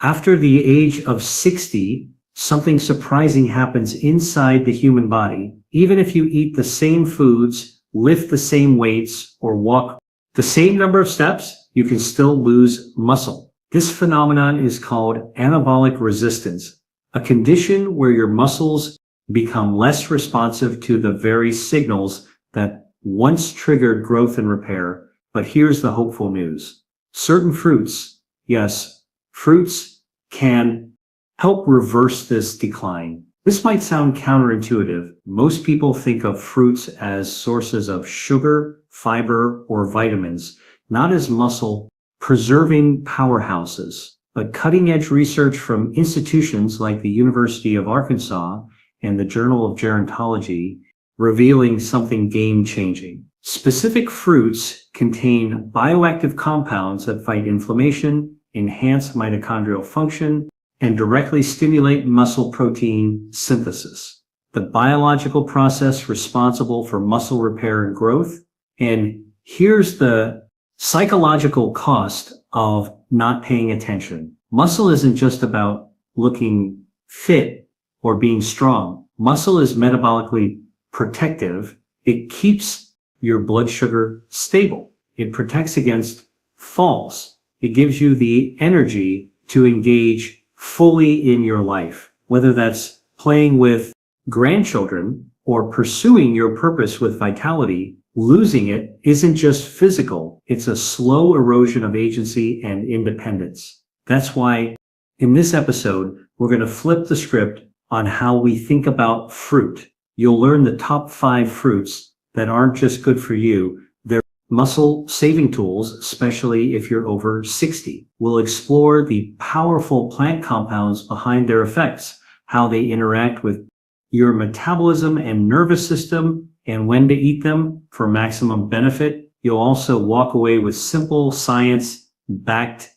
After the age of 60, something surprising happens inside the human body. Even if you eat the same foods, lift the same weights, or walk the same number of steps, you can still lose muscle. This phenomenon is called anabolic resistance, a condition where your muscles become less responsive to the very signals that once triggered growth and repair. But here's the hopeful news. Certain fruits, yes, fruits can help reverse this decline. This might sound counterintuitive. Most people think of fruits as sources of sugar, fiber, or vitamins, not as muscle-preserving powerhouses. But cutting-edge research from institutions like the University of Arkansas and the Journal of Gerontology revealing something game-changing. Specific fruits contain bioactive compounds that fight inflammation, enhance mitochondrial function, and directly stimulate muscle protein synthesis, the biological process responsible for muscle repair and growth. And here's the psychological cost of not paying attention. Muscle isn't just about looking fit or being strong. Muscle is metabolically protective. It keeps your blood sugar stable. It protects against falls. It gives you the energy to engage fully in your life, whether that's playing with grandchildren or pursuing your purpose with vitality. Losing it isn't just physical, it's a slow erosion of agency and independence. That's why in this episode, we're going to flip the script on how we think about fruit. You'll learn the top 5 fruits that aren't just good for you, they're muscle saving tools, especially if you're over 60. We'll explore the powerful plant compounds behind their effects, how they interact with your metabolism and nervous system, and when to eat them for maximum benefit. You'll also walk away with simple science-backed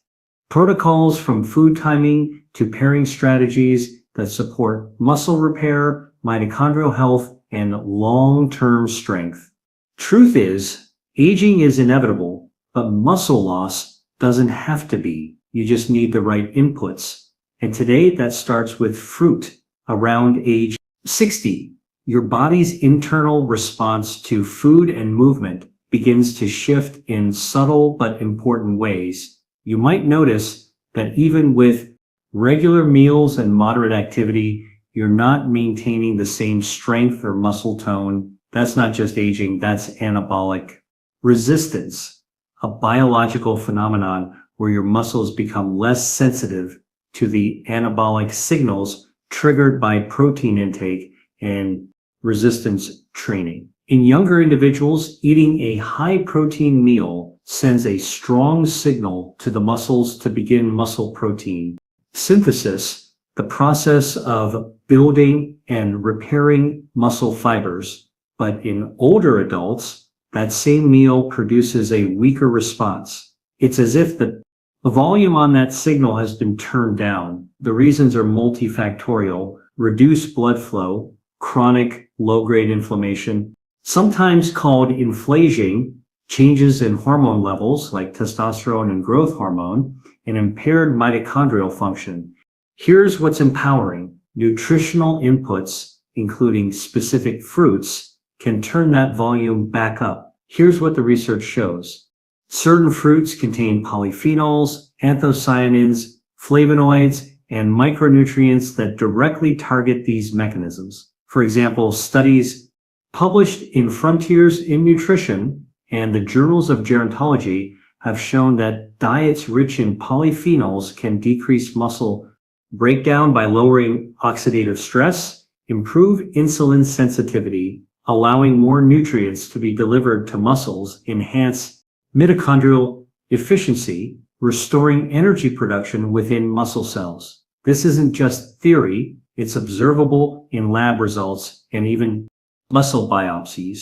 protocols, from food timing to pairing strategies that support muscle repair, mitochondrial health, and long-term strength. Truth is, aging is inevitable, but muscle loss doesn't have to be. You just need the right inputs. And today that starts with fruit. Around age 60, your body's internal response to food and movement begins to shift in subtle but important ways. You might notice that even with regular meals and moderate activity, you're not maintaining the same strength or muscle tone. That's not just aging, that's anabolic resistance, a biological phenomenon where your muscles become less sensitive to the anabolic signals triggered by protein intake and resistance training. In younger individuals, eating a high-protein meal sends a strong signal to the muscles to begin muscle protein synthesis, the process of building and repairing muscle fibers. But in older adults, that same meal produces a weaker response. It's as if the volume on that signal has been turned down. The reasons are multifactorial: reduced blood flow, chronic low-grade inflammation, sometimes called inflation, changes in hormone levels like testosterone and growth hormone, and impaired mitochondrial function. Here's what's empowering. Nutritional inputs, including specific fruits, can turn that volume back up. Here's what the research shows. Certain fruits contain polyphenols, anthocyanins, flavonoids, and micronutrients that directly target these mechanisms. For example, studies published in Frontiers in Nutrition and the Journals of Gerontology have shown that diets rich in polyphenols can decrease muscle breakdown by lowering oxidative stress, improve insulin sensitivity, allowing more nutrients to be delivered to muscles, enhance mitochondrial efficiency, restoring energy production within muscle cells. This isn't just theory, it's observable in lab results and even muscle biopsies.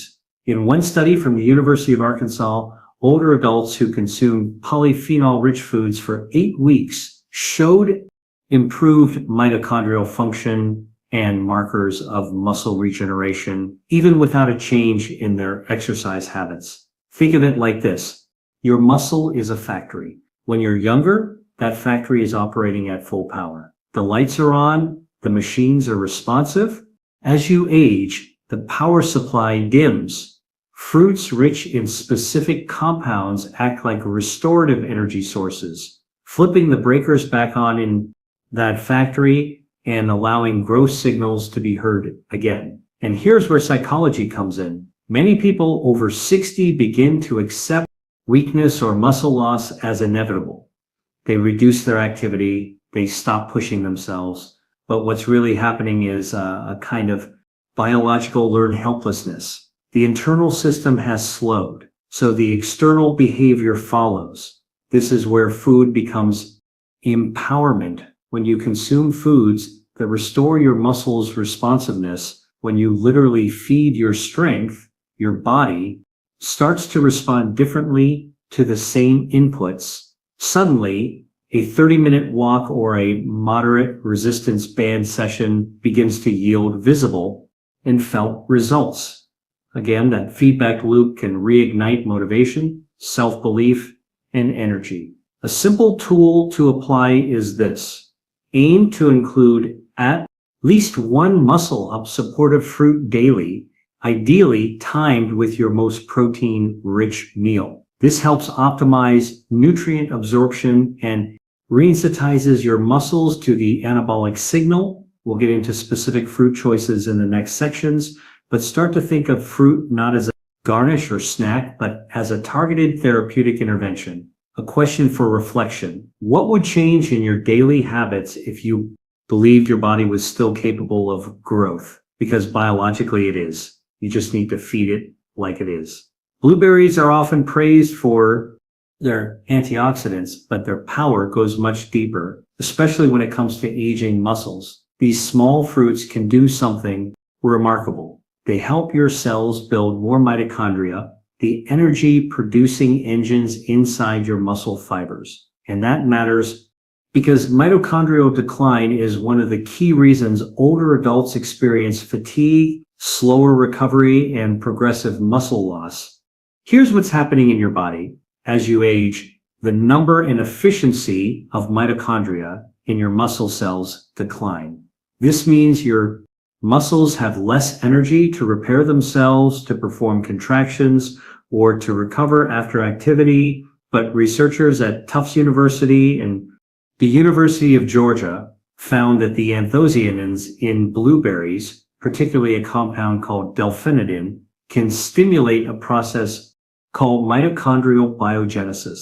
In one study from the University of Arkansas, older adults who consumed polyphenol-rich foods for 8 weeks showed improved mitochondrial function and markers of muscle regeneration, even without a change in their exercise habits. Think of it like this. Your muscle is a factory. When you're younger, that factory is operating at full power. The lights are on, the machines are responsive. As you age, the power supply dims. Fruits rich in specific compounds act like restorative energy sources, flipping the breakers back on in that factory and allowing growth signals to be heard again. And here's where psychology comes in. Many people over 60 begin to accept weakness or muscle loss as inevitable. They reduce their activity, they stop pushing themselves. But what's really happening is a kind of biological learned helplessness. The internal system has slowed, so the external behavior follows. This is where food becomes empowerment. When you consume foods that restore your muscles' responsiveness, when you literally feed your strength, your body starts to respond differently to the same inputs. Suddenly, a 30-minute walk or a moderate resistance band session begins to yield visible and felt results. Again, that feedback loop can reignite motivation, self-belief, and energy. A simple tool to apply is this. Aim to include at least one muscle-up supportive fruit daily, ideally timed with your most protein-rich meal. This helps optimize nutrient absorption and resensitizes your muscles to the anabolic signal. We'll get into specific fruit choices in the next sections, but start to think of fruit not as a garnish or snack, but as a targeted therapeutic intervention. A question for reflection. What would change in your daily habits if you believed your body was still capable of growth? Because biologically it is. You just need to feed it like it is. Blueberries are often praised for their antioxidants, but their power goes much deeper, especially when it comes to aging muscles. These small fruits can do something remarkable. They help your cells build more mitochondria, the energy-producing engines inside your muscle fibers. And that matters because mitochondrial decline is one of the key reasons older adults experience fatigue, slower recovery, and progressive muscle loss. Here's what's happening in your body. As you age, the number and efficiency of mitochondria in your muscle cells decline. This means your muscles have less energy to repair themselves, to perform contractions, or to recover after activity. But researchers at Tufts University and the University of Georgia found that the anthocyanins in blueberries, particularly a compound called delphinidin, can stimulate a process called mitochondrial biogenesis.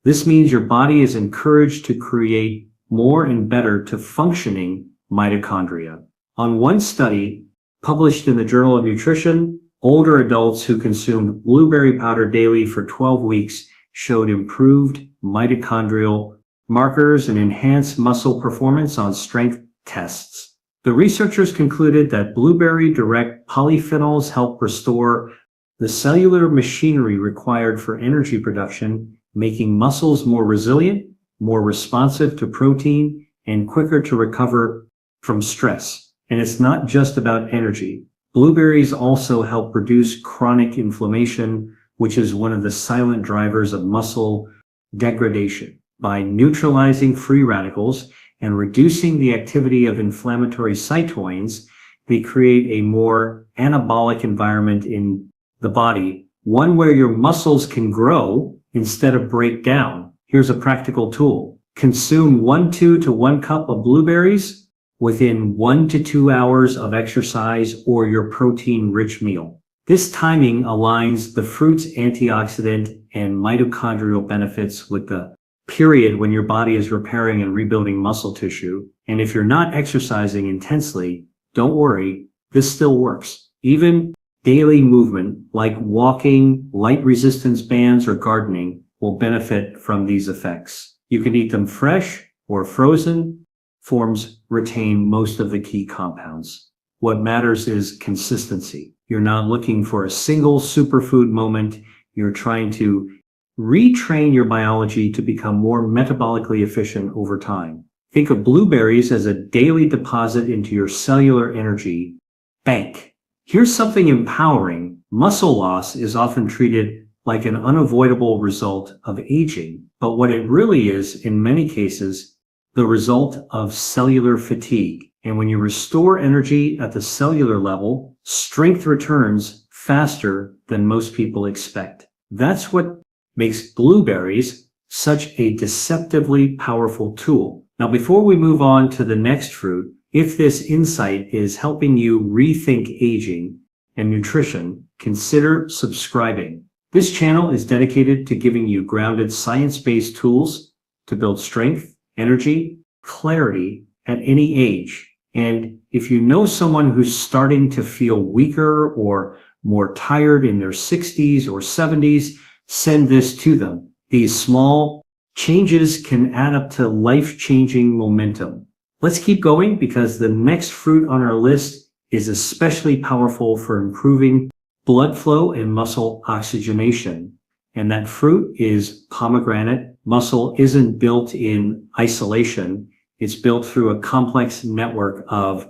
This means your body is encouraged to create more and better to functioning mitochondria. On one study published in the Journal of Nutrition, older adults who consumed blueberry powder daily for 12 weeks showed improved mitochondrial markers and enhanced muscle performance on strength tests. The researchers concluded that blueberry-direct polyphenols help restore the cellular machinery required for energy production, making muscles more resilient, more responsive to protein, and quicker to recover from stress. And it's not just about energy. Blueberries also help reduce chronic inflammation, which is one of the silent drivers of muscle degradation. By neutralizing free radicals and reducing the activity of inflammatory cytokines, they create a more anabolic environment in the body, one where your muscles can grow instead of break down. Here's a practical tool. Consume 1/2 to 1 cup of blueberries within 1 to 2 hours of exercise or your protein-rich meal. This timing aligns the fruit's antioxidant and mitochondrial benefits with the period when your body is repairing and rebuilding muscle tissue. And if you're not exercising intensely, don't worry, this still works. Even daily movement like walking, light resistance bands, or gardening will benefit from these effects. You can eat them fresh or frozen. Forms retain most of the key compounds. What matters is consistency. You're not looking for a single superfood moment. You're trying to retrain your biology to become more metabolically efficient over time. Think of blueberries as a daily deposit into your cellular energy bank. Here's something empowering. Muscle loss is often treated like an unavoidable result of aging, but what it really is, in many cases, the result of cellular fatigue. And when you restore energy at the cellular level, strength returns faster than most people expect. That's what makes blueberries such a deceptively powerful tool. Now, before we move on to the next fruit, if this insight is helping you rethink aging and nutrition, consider subscribing. This channel is dedicated to giving you grounded science-based tools to build strength, energy, clarity at any age. And if you know someone who's starting to feel weaker or more tired in their 60s or 70s, send this to them. These small changes can add up to life-changing momentum. Let's keep going because the next fruit on our list is especially powerful for improving blood flow and muscle oxygenation. And that fruit is pomegranate. Muscle isn't built in isolation. It's built through a complex network of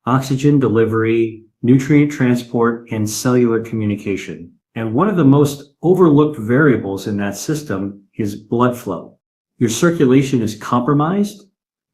oxygen delivery, nutrient transport, and cellular communication. And one of the most overlooked variables in that system is blood flow. Your circulation is compromised.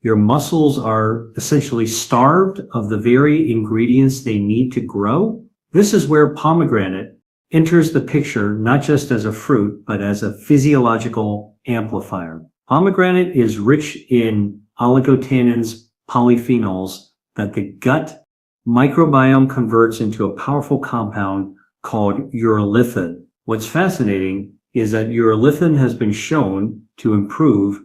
Your muscles are essentially starved of the very ingredients they need to grow. This is where pomegranate enters the picture not just as a fruit, but as a physiological amplifier. Pomegranate is rich in oligotannins, polyphenols that the gut microbiome converts into a powerful compound called urolithin. What's fascinating is that urolithin has been shown to improve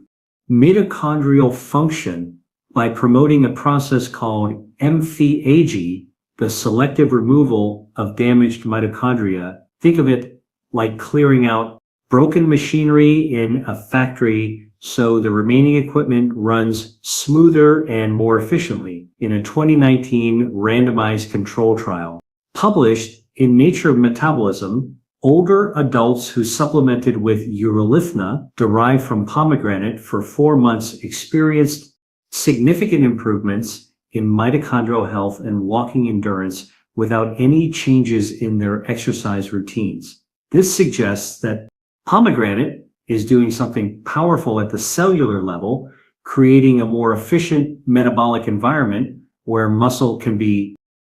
mitochondrial function by promoting a process called emphyage, the selective removal of damaged mitochondria. Think of it like clearing out broken machinery in a factory so the remaining equipment runs smoother and more efficiently. In a 2019 randomized control trial published in Nature Metabolism, older adults who supplemented with urolithna derived from pomegranate for 4 months experienced significant improvements in mitochondrial health and walking endurance without any changes in their exercise routines. This suggests that pomegranate is doing something powerful at the cellular level, creating a more efficient metabolic environment where muscle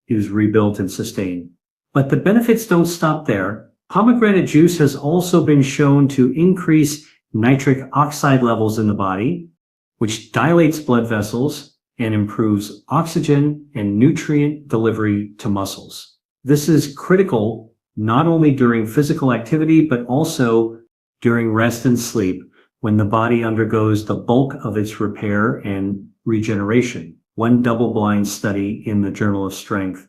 is rebuilt and sustained. But the benefits don't stop there. Pomegranate juice has also been shown to increase nitric oxide levels in the body, which dilates blood vessels and improves oxygen and nutrient delivery to muscles. This is critical not only during physical activity, but also during rest and sleep when the body undergoes the bulk of its repair and regeneration. One double-blind study in the Journal of Strength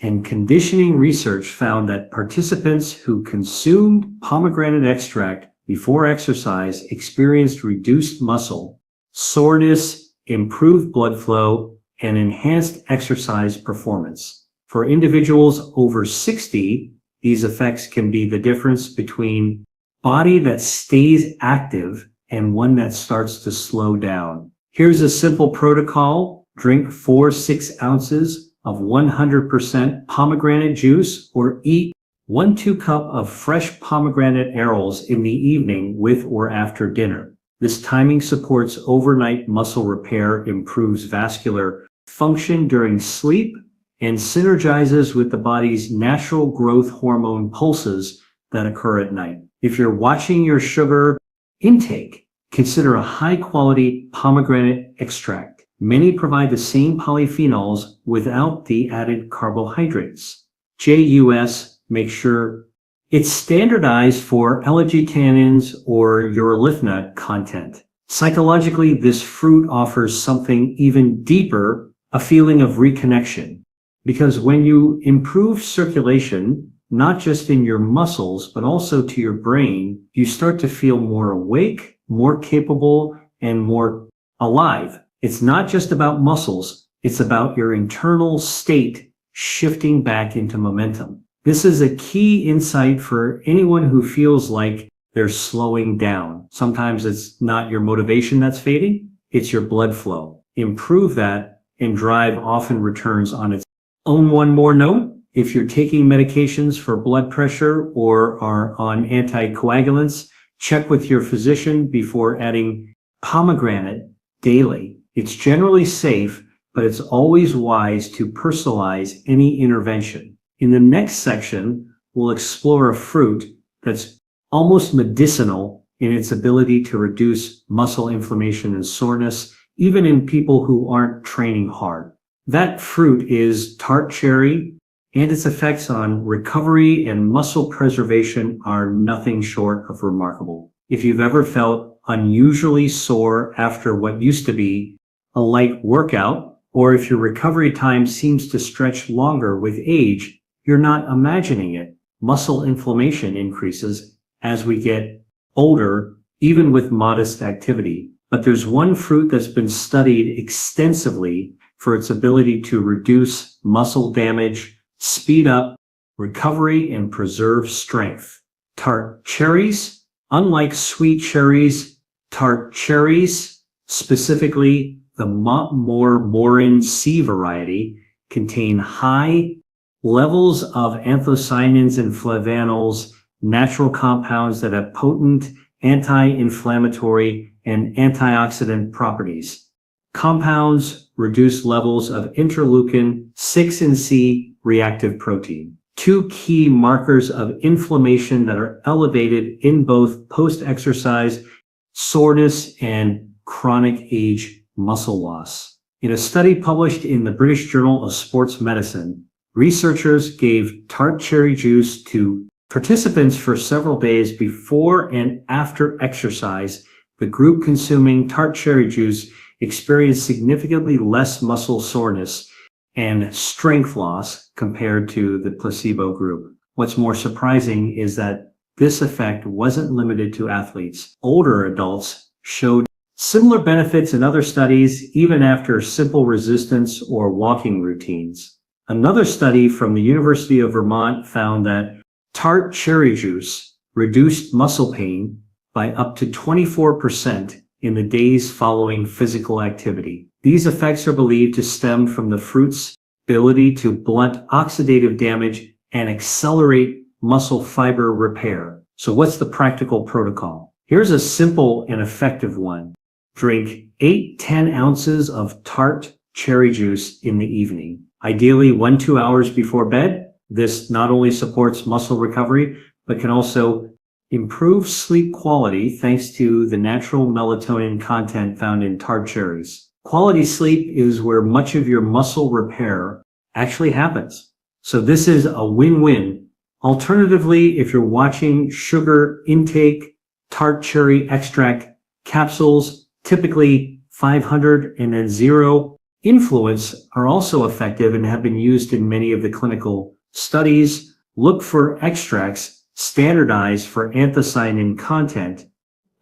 and Conditioning Research found that participants who consumed pomegranate extract before exercise experienced reduced muscle, soreness, improved blood flow, and enhanced exercise performance. For individuals over 60, these effects can be the difference between body that stays active and one that starts to slow down. Here's a simple protocol. Drink 4-6 ounces of 100% pomegranate juice or eat 1-2 cup of fresh pomegranate arils in the evening with or after dinner. This timing supports overnight muscle repair, improves vascular function during sleep, and synergizes with the body's natural growth hormone pulses that occur at night. If you're watching your sugar intake, consider a high-quality pomegranate extract. Many provide the same polyphenols without the added carbohydrates. JUS makes sure it's standardized for L-argitannins or urolithna content. Psychologically, this fruit offers something even deeper, a feeling of reconnection. Because when you improve circulation, not just in your muscles, but also to your brain, you start to feel more awake, more capable, and more alive. It's not just about muscles, it's about your internal state shifting back into momentum. This is a key insight for anyone who feels like they're slowing down. Sometimes it's not your motivation that's fading, it's your blood flow. Improve that, and drive often returns on its own. One more note, If you're taking medications for blood pressure or are on anticoagulants, check with your physician before adding pomegranate daily. It's generally safe, but it's always wise to personalize any intervention. In the next section, we'll explore a fruit that's almost medicinal in its ability to reduce muscle inflammation and soreness, even in people who aren't training hard. That fruit is tart cherry, and its effects on recovery and muscle preservation are nothing short of remarkable. If you've ever felt unusually sore after what used to be a light workout, or if your recovery time seems to stretch longer with age, you're not imagining it. Muscle inflammation increases as we get older, even with modest activity. But there's one fruit that's been studied extensively for its ability to reduce muscle damage, speed up recovery, and preserve strength. Tart cherries. Unlike sweet cherries, tart cherries, specifically the Montmore C variety, contain high levels of anthocyanins and flavanols, natural compounds that have potent anti-inflammatory and antioxidant properties. Compounds reduce levels of interleukin 6 and C reactive protein, two key markers of inflammation that are elevated in both post-exercise soreness and chronic age muscle loss. In a study published in the British Journal of Sports Medicine, researchers gave tart cherry juice to participants for several days before and after exercise. The group consuming tart cherry juice experienced significantly less muscle soreness and strength loss compared to the placebo group. What's more surprising is that this effect wasn't limited to athletes. Older adults showed similar benefits in other studies, even after simple resistance or walking routines. Another study from the University of Vermont found that tart cherry juice reduced muscle pain by up to 24% in the days following physical activity. These effects are believed to stem from the fruit's ability to blunt oxidative damage and accelerate muscle fiber repair. So what's the practical protocol? Here's a simple and effective one. Drink 8-10 ounces of tart cherry juice in the evening, ideally 1-2 hours before bed. This not only supports muscle recovery, but can also improve sleep quality thanks to the natural melatonin content found in tart cherries. Quality sleep is where much of your muscle repair actually happens. So this is a win-win. Alternatively, if you're watching sugar intake, tart cherry extract capsules, typically 500 and then 0 influence, are also effective and have been used in many of the clinical studies. Look for extracts standardized for anthocyanin content.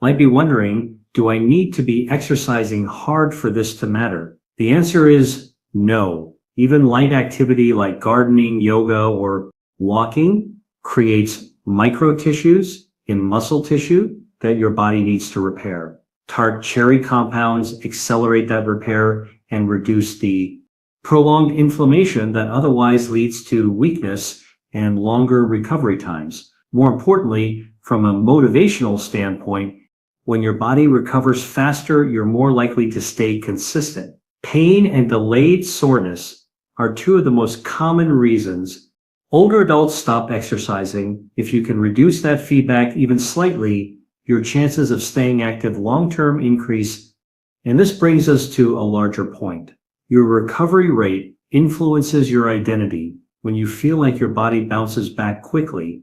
Might be wondering, do I need to be exercising hard for this to matter? The answer is no. Even light activity like gardening, yoga, or walking creates microtissues in muscle tissue that your body needs to repair. Tart cherry compounds accelerate that repair and reduce the prolonged inflammation that otherwise leads to weakness and longer recovery times. More importantly, from a motivational standpoint, when your body recovers faster, you're more likely to stay consistent. Pain and delayed soreness are two of the most common reasons older adults stop exercising. If you can reduce that feedback even slightly, your chances of staying active long-term increase. And this brings us to a larger point. Your recovery rate influences your identity. When you feel like your body bounces back quickly,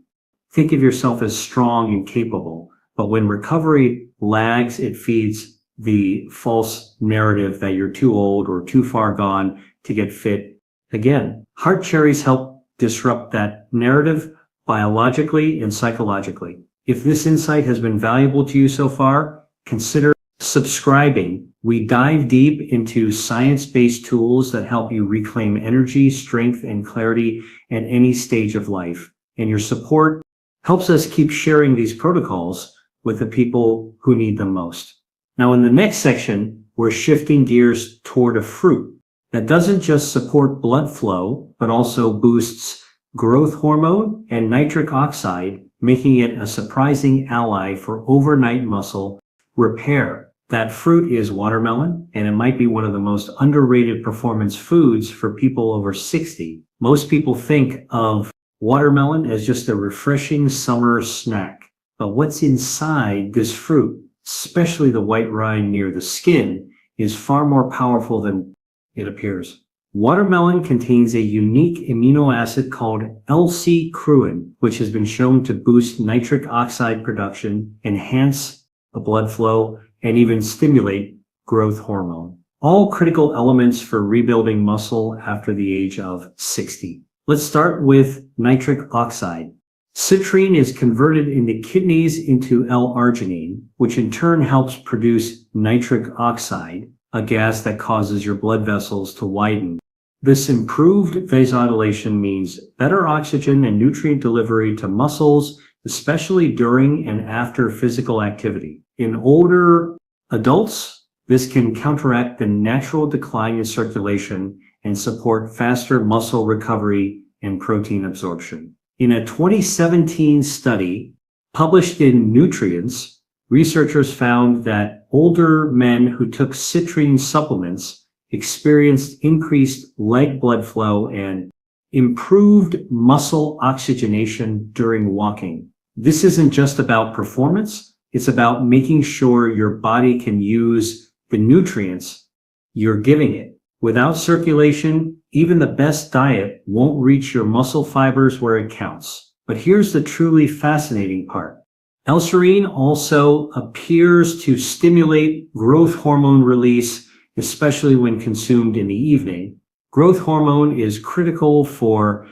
think of yourself as strong and capable. But when recovery lags, it feeds the false narrative that you're too old or too far gone to get fit again. Tart cherries help disrupt that narrative biologically and psychologically. If this insight has been valuable to you so far, consider subscribing. We dive deep into science-based tools that help you reclaim energy, strength, and clarity at any stage of life. And your support helps us keep sharing these protocols with the people who need them most. Now, in the next section, we're shifting gears toward a fruit that doesn't just support blood flow, but also boosts growth hormone, and nitric oxide, making it a surprising ally for overnight muscle repair. That fruit is watermelon, and it might be one of the most underrated performance foods for people over 60. Most people think of watermelon as just a refreshing summer snack. But what's inside this fruit, especially the white rind near the skin, is far more powerful than it appears. Watermelon contains a unique amino acid called L-C-Cruin, which has been shown to boost nitric oxide production, enhance the blood flow, and even stimulate growth hormone. All critical elements for rebuilding muscle after the age of 60. Let's start with nitric oxide. Citrine is converted in the kidneys into L-arginine, which in turn helps produce nitric oxide, a gas that causes your blood vessels to widen. This improved vasodilation means better oxygen and nutrient delivery to muscles, especially during and after physical activity. In older adults, this can counteract the natural decline in circulation and support faster muscle recovery and protein absorption. In a 2017 study published in Neuroscience, researchers found that older men who took citrine supplements experienced increased leg blood flow and improved muscle oxygenation during walking. This isn't just about performance, it's about making sure your body can use the nutrients you're giving it. Without circulation, even the best diet won't reach your muscle fibers where it counts. But here's the truly fascinating part. L-serine also appears to stimulate growth hormone release, especially when consumed in the evening. Growth hormone is critical for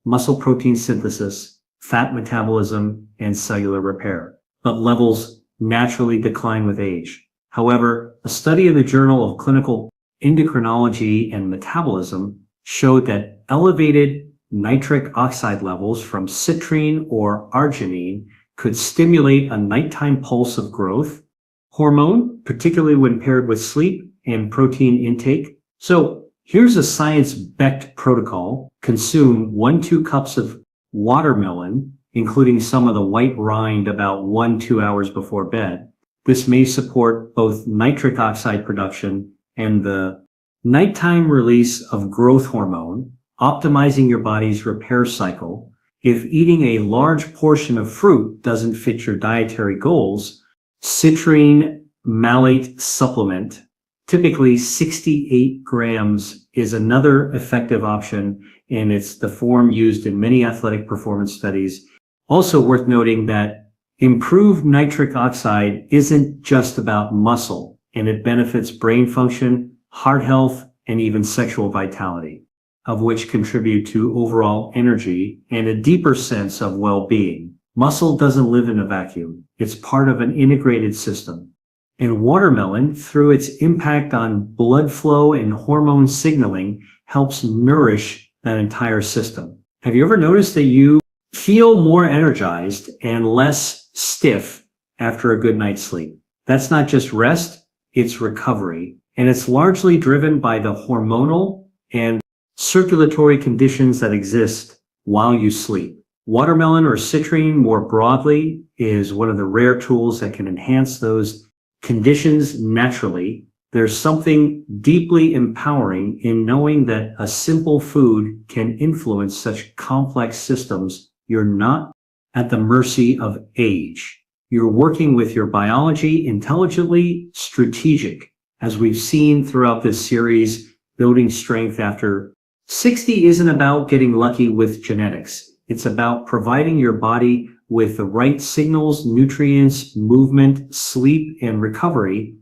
muscle protein synthesis, fat metabolism, and cellular repair, but levels naturally decline with age. However, a study in the Journal of Clinical Endocrinology and Metabolism showed that elevated nitric oxide levels from citrine or arginine could stimulate a nighttime pulse of growth hormone, particularly when paired with sleep and protein intake. So here's a science-backed protocol. Consume 1-2 cups of watermelon, including some of the white rind, about 1-2 hours before bed. This may support both nitric oxide production and the nighttime release of growth hormone, optimizing your body's repair cycle. If eating a large portion of fruit doesn't fit your dietary goals, citrine malate supplement, typically 68 grams, is another effective option, and it's the form used in many athletic performance studies. Also worth noting that improved nitric oxide isn't just about muscle, and it benefits brain function, heart health, and even sexual vitality, of which contribute to overall energy and a deeper sense of well-being. Muscle doesn't live in a vacuum. It's part of an integrated system. And watermelon, through its impact on blood flow and hormone signaling, helps nourish that entire system. Have you ever noticed that you feel more energized and less stiff after a good night's sleep? That's not just rest, it's recovery. And it's largely driven by the hormonal and circulatory conditions that exist while you sleep. Watermelon, or citrine more broadly, is one of the rare tools that can enhance those conditions naturally. There's something deeply empowering in knowing that a simple food can influence such complex systems. You're not at the mercy of age. You're working with your biology intelligently, strategic. As we've seen throughout this series, building strength after 60 isn't about getting lucky with genetics. It's about providing your body with the right signals, nutrients, movement, sleep, and recovery,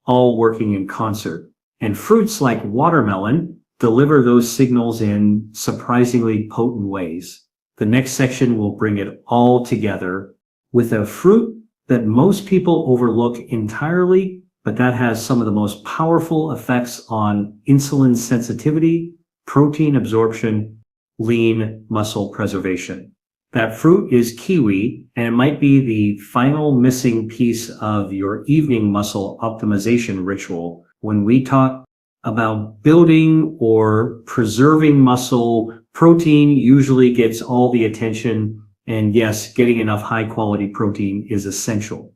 all working in concert. And fruits like watermelon deliver those signals in surprisingly potent ways. The next section will bring it all together with a fruit that most people overlook entirely, but that has some of the most powerful effects on insulin sensitivity, protein absorption, lean muscle preservation. That fruit is kiwi, and it might be the final missing piece of your evening muscle optimization ritual. When we talk about building or preserving muscle. Protein usually gets all the attention, and yes, getting enough high-quality protein is essential.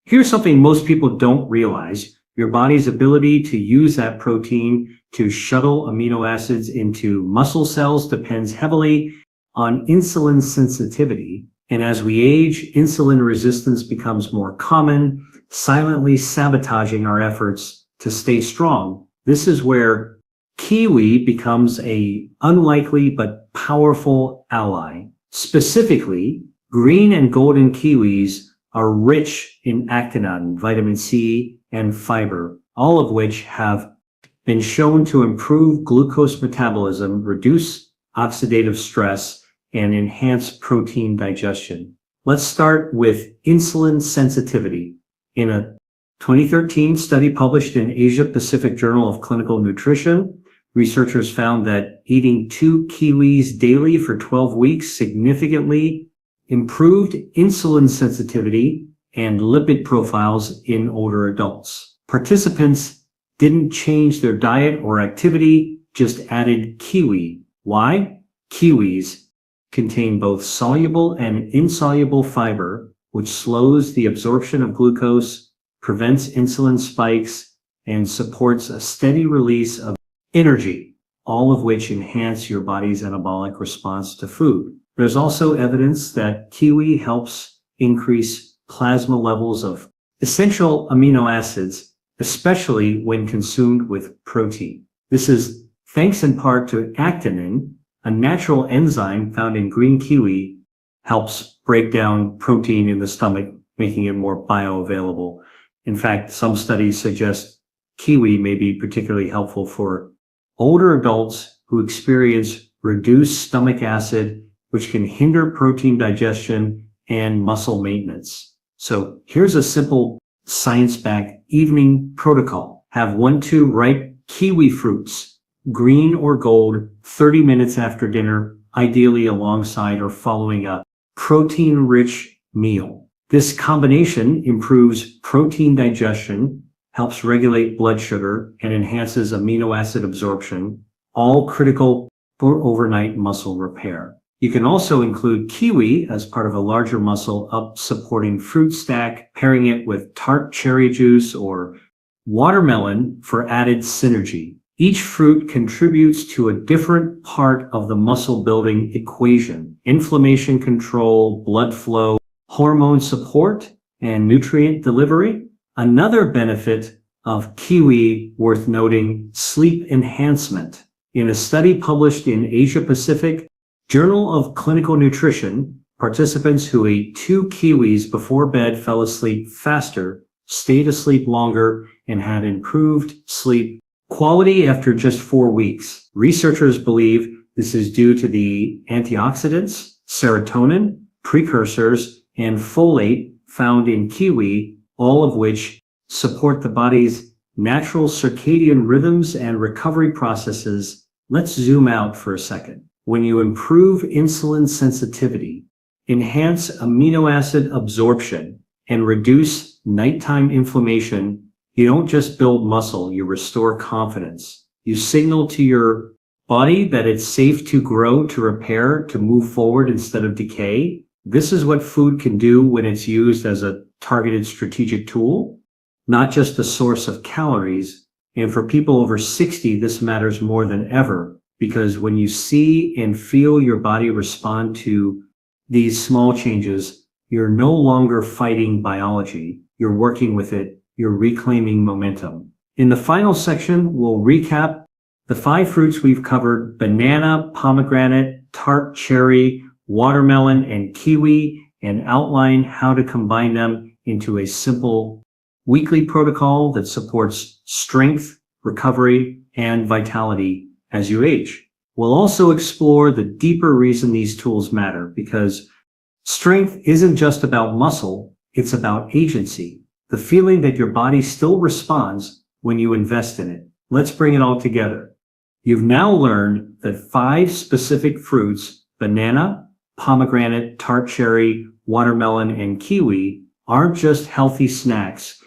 Here's something most people don't realize. Your body's ability to use that protein to shuttle amino acids into muscle cells depends heavily on insulin sensitivity. And as we age, insulin resistance becomes more common, silently sabotaging our efforts to stay strong. This is where kiwi becomes an unlikely but powerful ally. Specifically, green and golden kiwis are rich in actinides, vitamin C, and fiber, all of which have been shown to improve glucose metabolism, reduce oxidative stress, and enhance protein digestion. Let's start with insulin sensitivity. In a 2013 study published in Asia Pacific Journal of Clinical Nutrition, researchers found that eating 2 kiwis daily for 12 weeks significantly improved insulin sensitivity and lipid profiles in older adults. Participants didn't change their diet or activity, just added kiwi. Why? Kiwis contain both soluble and insoluble fiber, which slows the absorption of glucose, prevents insulin spikes, and supports a steady release of energy, all of which enhance your body's anabolic response to food. There's also evidence that kiwi helps increase plasma levels of essential amino acids, especially when consumed with protein. This is thanks in part to actinin, a natural enzyme found in green kiwi, helps break down protein in the stomach, making it more bioavailable. In fact, some studies suggest kiwi may be particularly helpful for older adults who experience reduced stomach acid, which can hinder protein digestion and muscle maintenance. So here's a simple science-backed evening protocol. Have 1-2 ripe kiwi fruits, green or gold, 30 minutes after dinner, ideally alongside or following a protein-rich meal. This combination improves protein digestion, helps regulate blood sugar, and enhances amino acid absorption, all critical for overnight muscle repair. You can also include kiwi as part of a larger muscle up supporting fruit stack, pairing it with tart cherry juice or watermelon for added synergy. Each fruit contributes to a different part of the muscle building equation: inflammation control, blood flow, hormone support, and nutrient delivery. Another benefit of kiwi worth noting: sleep enhancement. In a study published in Asia Pacific Journal of Clinical Nutrition, participants who ate 2 kiwis before bed fell asleep faster, stayed asleep longer, and had improved sleep quality after just 4 weeks. Researchers believe this is due to the antioxidants, serotonin, precursors, and folate found in kiwi, all of which support the body's natural circadian rhythms and recovery processes. Let's zoom out for a second. When you improve insulin sensitivity, enhance amino acid absorption, and reduce nighttime inflammation, you don't just build muscle, you restore confidence. You signal to your body that it's safe to grow, to repair, to move forward instead of decay. This is what food can do when it's used as a targeted strategic tool, not just a source of calories. And for people over 60, this matters more than ever, because when you see and feel your body respond to these small changes, you're no longer fighting biology. You're working with it. You're reclaiming momentum. In the final section, we'll recap the 5 fruits we've covered: banana, pomegranate, tart cherry, watermelon, and kiwi, and outline how to combine them into a simple weekly protocol that supports strength, recovery, and vitality as you age. We'll also explore the deeper reason these tools matter, because strength isn't just about muscle, it's about agency. The feeling that your body still responds when you invest in it. Let's bring it all together. You've now learned that 5 specific fruits, banana, pomegranate, tart cherry, watermelon, and kiwi, aren't just healthy snacks.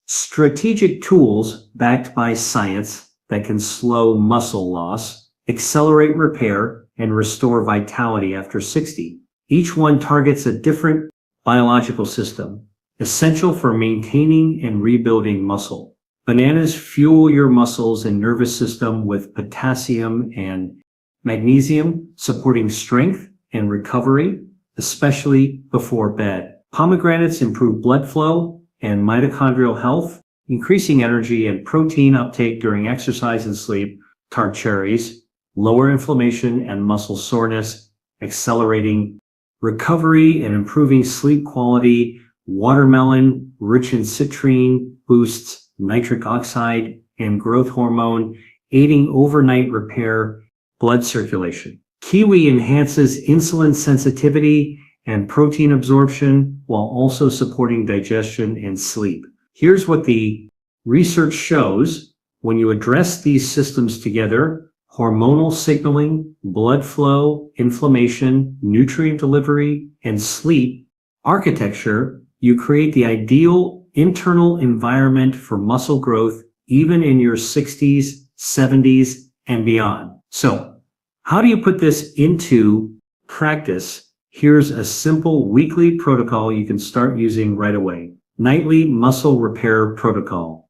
Strategic tools backed by science that can slow muscle loss, accelerate repair, and restore vitality after 60. Each one targets a different biological system, essential for maintaining and rebuilding muscle. Bananas fuel your muscles and nervous system with potassium and magnesium, supporting strength and recovery, especially before bed. Pomegranates improve blood flow and mitochondrial health, increasing energy and protein uptake during exercise and sleep. Tart cherries lower inflammation and muscle soreness, accelerating recovery and improving sleep quality. Watermelon, rich in citrine, boosts nitric oxide and growth hormone, aiding overnight repair, blood circulation. Kiwi enhances insulin sensitivity and protein absorption while also supporting digestion and sleep. Here's what the research shows. When you address these systems together, hormonal signaling, blood flow, inflammation, nutrient delivery, and sleep architecture, you create the ideal internal environment for muscle growth even in your 60s, 70s, and beyond. So, how do you put this into practice? Here's a simple weekly protocol you can start using right away. Nightly muscle repair protocol.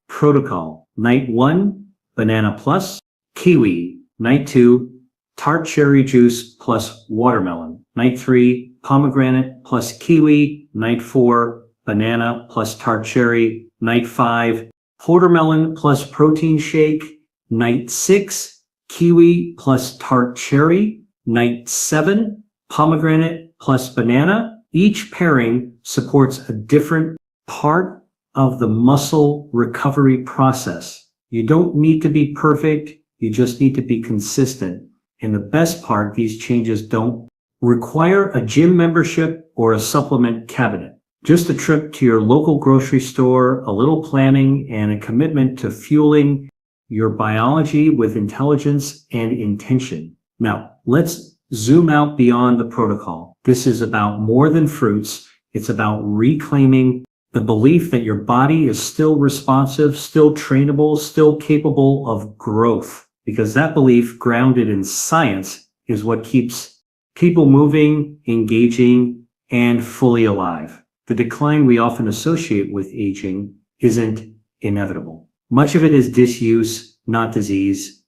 Night 1, banana plus kiwi. Night 2, tart cherry juice plus watermelon. Night 3, pomegranate plus kiwi. Night 4, banana plus tart cherry. Night 5, watermelon plus protein shake. Night 6, kiwi plus tart cherry. Night 7, pomegranate plus banana. Each pairing supports a different part of the muscle recovery process. You don't need to be perfect. You just need to be consistent. And the best part, these changes don't require a gym membership or a supplement cabinet. Just a trip to your local grocery store, a little planning, and a commitment to fueling your biology with intelligence and intention. Now, let's zoom out beyond the protocol. This is about more than fruits. It's about reclaiming the belief that your body is still responsive, still trainable, still capable of growth. Because that belief, grounded in science, is what keeps people moving, engaging, and fully alive. The decline we often associate with aging isn't inevitable. Much of it is disuse, not disease.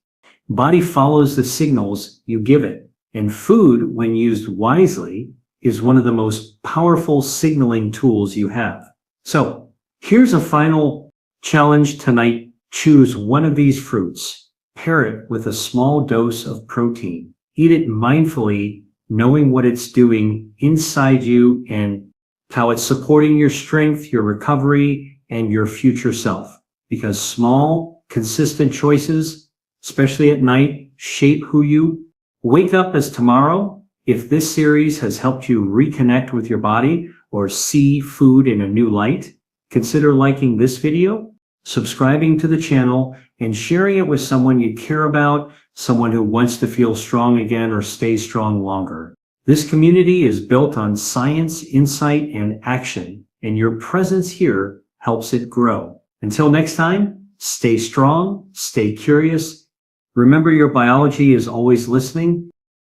Body follows the signals you give it. And food, when used wisely, is one of the most powerful signaling tools you have. So, here's a final challenge tonight. Choose one of these fruits. Pair it with a small dose of protein. Eat it mindfully, knowing what it's doing inside you and how it's supporting your strength, your recovery, and your future self. Because small, consistent choices, especially at night, shape who you wake up as tomorrow. If this series has helped you reconnect with your body or see food in a new light, consider liking this video, subscribing to the channel, and sharing it with someone you care about, someone who wants to feel strong again or stay strong longer. This community is built on science, insight, and action, and your presence here helps it grow. Until next time, stay strong, stay curious. Remember, your biology is always listening,